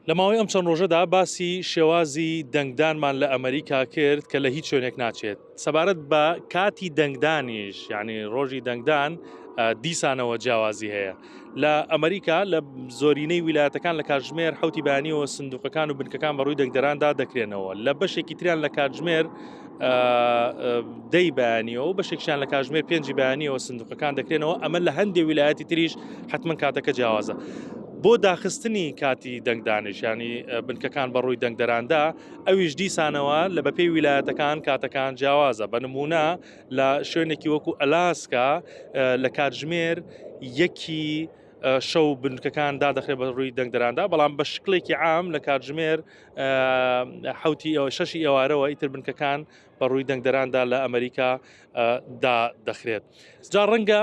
لە ماوەی ئەم چەند ڕۆژەدا باسی شێوازی دەنگدانمان لە ئەمریکا کرد کە لە هیچ شوێنێک ناچێت سەبارەت بە کاتی دەنگدانیش یعنی ڕۆژی دەنگدان دیسانەوە جیاوازی هەیە لە ئەمریکا لە زۆرینەی ویلایەتەکان لە کاتژمێر حوتی بەیانیەوە سندوقەکان و بنکەکان بەڕووی دەنگدەراندا دەکرێنەوە لە بەشێکی تریان لە کاتژمێر دەی بەیانیەوە و بەشێکشان لە کاتژمێر پێنجی بەیانیەوە سندوقەکان دەکرێنەوە ئەمە لە هەندێک ویلایەتی تریش حتمما کاتەکە جیاوازە. بۆ داخستنی کاتی دەنگدانیشانی بنکەکان بەڕووی دەنگدەراندا ئەویش دیسانەوە لە بەپێی ویلایەتەکان کاتەکان جیاوازە بە نمونە لە شوێنێکی وەکو ئەلاسکا لە کاتژمێر یەکی شەو بنکەکان دادەخرێت بە ڕووی دەنگدەراندا بەڵام بە شکلێکی عام لە کاتژمێر شەشی ئێوارەوە ئیتر بنکەکان بە ڕووی دەنگدەراندا لە ئەمریکا دەخرێت. جا ڕەنگە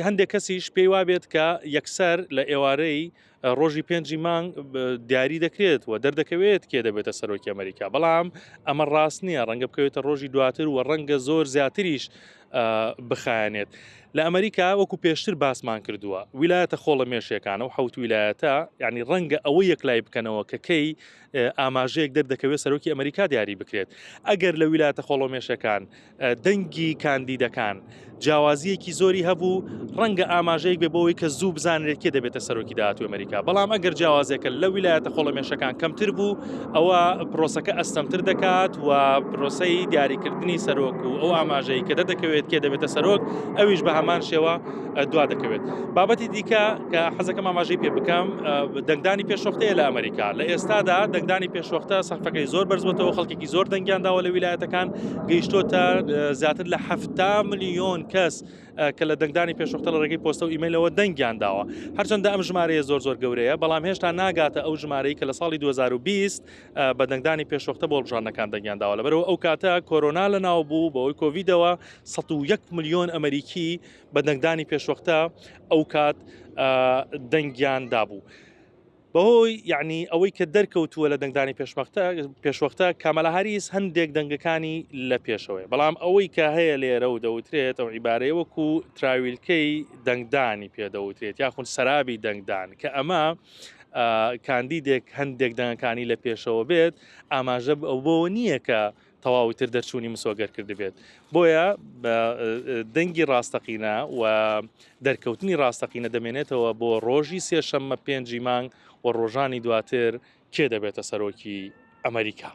هەندێک کەسیش پێی وابێت کە یەکسەر لە ئێوارەی ڕۆژی پێنجی مانگ دیاری دەکرێت و دەردەکەوێت کێ دەبێتە سەرۆکی ئەمریکا بەڵام ئەمە ڕاست نییە ڕەنگە بکەوێتە ڕۆژی دواتر و ڕەنگە زۆر زیاتریش بخایەنێت. لە ئەمریکا وەکو پێشتر باسمان کردووە ویلایەتە خۆڵەمێشیەکانە و حوت ویلایەتە یعنی ڕەنگە ئەوە یەکلای بکەنەوە کە کەی ئاماژەیەک دەردەکەوێت سەرۆکی ئەمریکا دیاری بکرێت ئەگەر لە ویلایەتە خۆڵەمێشەکان دەنگی کاندیدەکان جیاوازیەکی زۆری هەبوو ڕەنگە ئاماژەیەک بێ بۆەوەی کە زوو بزانێت کێ دەبێتە سەرۆکی داهاتووی ئەمریکا بەڵام ئەگەر جیاوازێکە لە ویلایەتە خۆڵەمێشەکان کەمتر بوو ئەوە پرۆسەکە ئەستەمتر دەکات و پرۆسەی دیاریکردنی سەرۆک و ئەو ئاماژەی کە دەکەوێت کێ دەبێتە سەرۆک ئەویش بە هەمان شێوە دوا دەکەوێت. بابەتی دیکە کە حەزەکەم ئاماژەی پێ بکەم دەنگدانی پێشوەختەیە لە ئەمریکا لە ئێستادا دەنگدانی پێشوەختە سەقفەکەی زۆر بەرزبووەوە خەڵکێکی زۆر دەنگیانداوە لە ویلایەتەکان گەیشتۆتە زیاتر لە 7 ملیۆن کەس کە لە دەنگدانی پێشوەختە لە ڕێگەی پۆستە و ئیمەیلەوە دەنگیانداوە هەرچەندە ئەم ژمارەیە زۆر گەورەیە بەڵام هێشتا ناگاتە ئەو ژمارەی کە لە ساڵی 2020 بە دەنگدانی پێشوەختە بۆ بژانەکان دەنگیانداوە لەبەرەوە ئەو کاتە کۆرۆنا لەناو بوو بەوەی کۆڤیدەوە 101 ملیۆن ئەمریکی بە دەنگدانی پێشوەختە ئەو کات دەنگیاندا بوو. بەهۆی یعنی ئەوەی کە دەرکەوتووە لە دەنگدانی پێشوەختە کامەلا هاریس هەندێک دەنگەکانی لە پێشەوەی بەڵام ئەوەی کە هەیە لێرە و دەوترێت ئەو عیبارەیە وەکو تراویلکەی دەنگدانی پێدەوترێت یاخود سەرابی دەنگدان کە ئەمە کاندیدێک هەندێک دەنگەکانی لە پێشەوە بێت ئاماژە بۆ نییە کە تەواوتر دەرچوونی مسۆگەر کرد بێت بۆیە دەنگی ڕاستەقینە و دەرکەوتنی ڕاستەقینە دەمێنێتەوە بۆ ڕۆژی سێشەممە پێنجی مانگ و ڕۆژانی دواتر کێ دەبێتە سەرۆکی ئەمریکا.